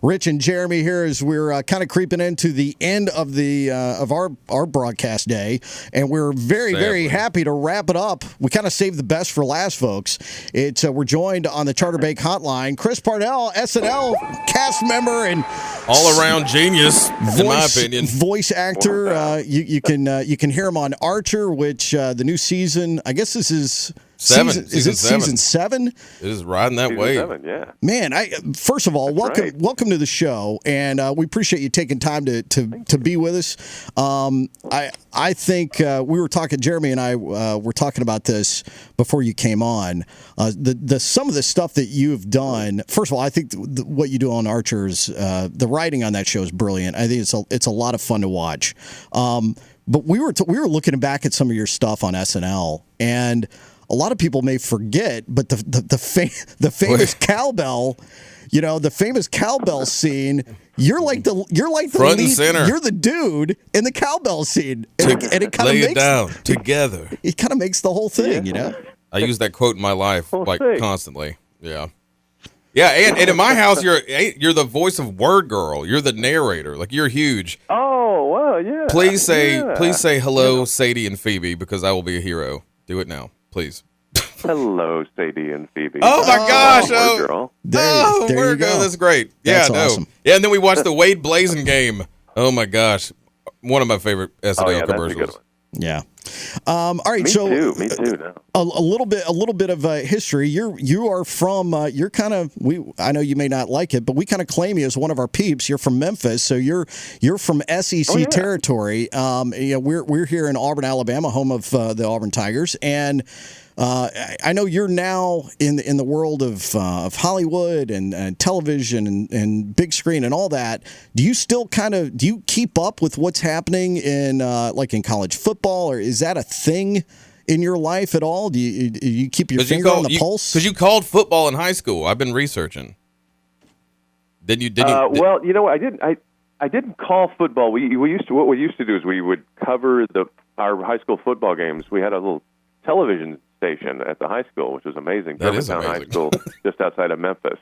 Rich and Jeremy here as we're kind of creeping into the end of the of our broadcast day, and we're very happy to wrap it up. We kind of saved the best for last, folks. It's we're joined on the Charter Bank Hotline, Chris Parnell, SNL cast member and all-around genius, in my opinion. Voice actor. You can hear him on Archer, which the new season. I guess this is. Season 7? It is riding that wave. 7, yeah. Man, first of all, welcome to the show, and we appreciate you taking time to be with us. I think we were talking, Jeremy and I were talking about this before you came on. Some of the stuff that you've done. First of all, I think what you do on Archers, the writing on that show is brilliant. I think it's a lot of fun to watch. But we were looking back at some of your stuff on SNL, and a lot of people may forget, but the famous cowbell, the famous cowbell scene. You're like the front lead, and center. You're the dude in the cowbell scene, and it kind of makes it down together. It kind of makes the whole thing, I use that quote in my life constantly. Yeah. Yeah, and in my house, you're the voice of Word Girl. You're the narrator. Like, you're huge. Oh, well, yeah. Please say hello, Sadie and Phoebe, because I will be a hero. Do it now, please. Hello, Sadie and Phoebe. Oh my gosh! Word Girl. There you go. That's great. That's yeah, awesome. Yeah, and then we watched the Wade Blazing game. Oh my gosh, one of my favorite SNL commercials. That's a good one. Yeah. All right. Me too. No. A little bit of history. You are from. You're kind of. I know you may not like it, but we kind of claim you as one of our peeps. You're from Memphis, so you're from SEC territory. We're here in Auburn, Alabama, home of the Auburn Tigers, and. I know you're now in the world of Hollywood and television and big screen and all that. Do you still do you keep up with what's happening in college football, or is that a thing in your life at all? Do you keep your finger on the pulse? Because you called football in high school. I've been researching. Did you? Well, I didn't. I didn't call football. What we used to do is we would cover our high school football games. We had a little television station at the high school, which was amazing. That is Germantown amazing. High School, just outside of Memphis.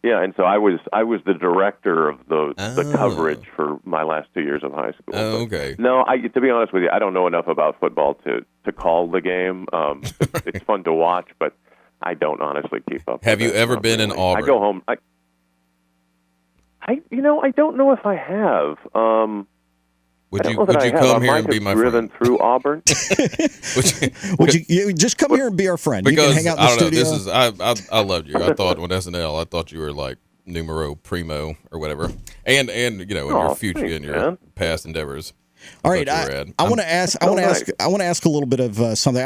Yeah, and so I was the director of the coverage for my last 2 years of high school. Oh, okay. No, to be honest with you, I don't know enough about football to call the game. It's fun to watch, but I don't honestly keep up. Have you ever been in Auburn? I go home. I don't know if I have. Would you come here and be my driven friend? Through Auburn? Would you just come here and be our friend? Because you can hang out in the studio. I loved you. I thought when SNL, I thought you were like numero primo or whatever, and in your future, in your past endeavors. All right, I want to ask. I want to ask a little bit of something.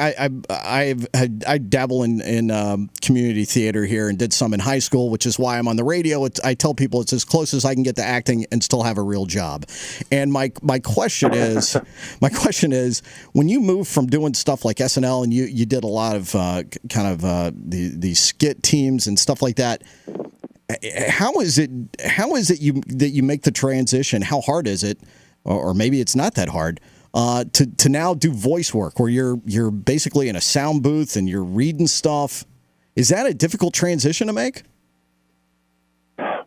I dabble in community theater here and did some in high school, which is why I'm on the radio. I tell people it's as close as I can get to acting and still have a real job. And my question is, when you move from doing stuff like SNL and you did a lot of the skit teams and stuff like that. How is it that you make the transition? How hard is it? Or maybe it's not that hard to now do voice work where you're basically in a sound booth and you're reading stuff. Is that a difficult transition to make?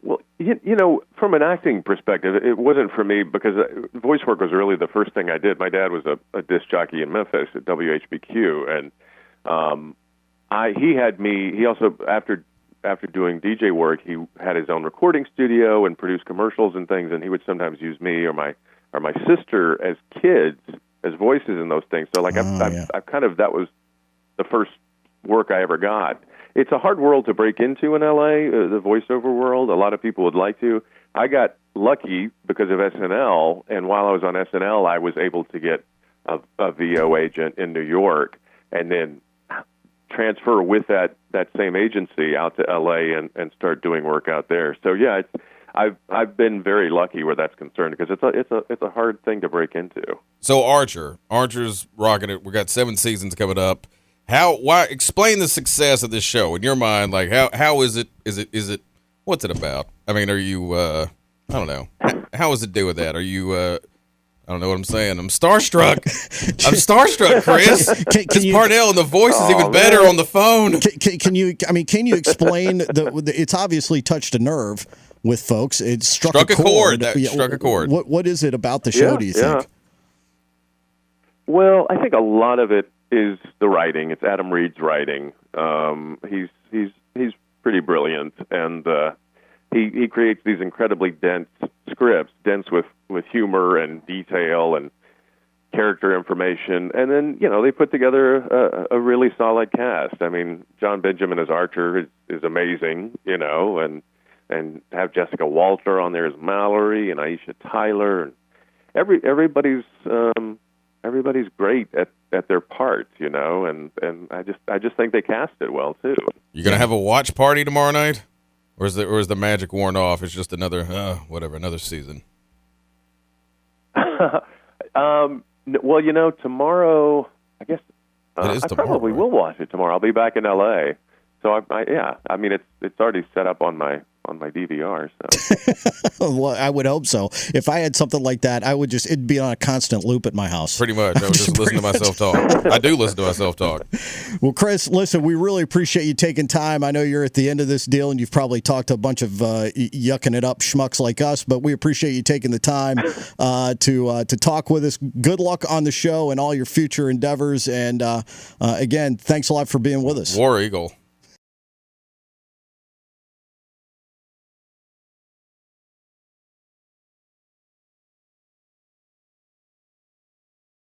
Well, from an acting perspective, it wasn't for me because voice work was really the first thing I did. My dad was a disc jockey in Memphis at WHBQ, and he had me. He also after doing DJ work, he had his own recording studio and produced commercials and things, and he would sometimes use me or my sister as kids as voices in those things. So I've kind of, that was the first work I ever got. It's a hard world to break into in LA, the voiceover world. A lot of people would like to. I got lucky because of SNL, and while I was on SNL, I was able to get a VO agent in New York, and then transfer with that same agency out to LA and start doing work out there. So yeah, I've been very lucky where that's concerned because it's a hard thing to break into. So Archer's rocking it. We got 7 seasons coming up. Why explain the success of this show in your mind? Like how is it what's it about? I mean, are you I don't know. How is it doing that? Are you I don't know what I'm saying. I'm starstruck. Chris. Chris Parnell, and the voice is even better on the phone. Can you explain it's obviously touched a nerve. with folks. It struck a chord. Struck a chord. What is it about the show, do you think? Well, I think a lot of it is the writing. It's Adam Reed's writing. He's pretty brilliant, and he creates these incredibly dense scripts, dense with humor and detail and character information, and then they put together a really solid cast. I mean, John Benjamin as Archer is amazing, and have Jessica Walter on there as Mallory and Aisha Tyler, and everybody's great at their parts, and I just think they cast it well too. You gonna have a watch party tomorrow night, or is the magic worn off? It's just another season. Well, tomorrow, I guess I probably will watch it tomorrow. I'll be back in L.A., so I mean, it's already set up on my DVR. So. Well, I would hope so. If I had something like that, it'd be on a constant loop at my house. Pretty much. I would just listen to myself talk. I do listen to myself talk. Well, Chris, listen, we really appreciate you taking time. I know you're at the end of this deal, and you've probably talked to a bunch of yucking it up schmucks like us, but we appreciate you taking the time to talk with us. Good luck on the show and all your future endeavors. And again, thanks a lot for being with us. War Eagle.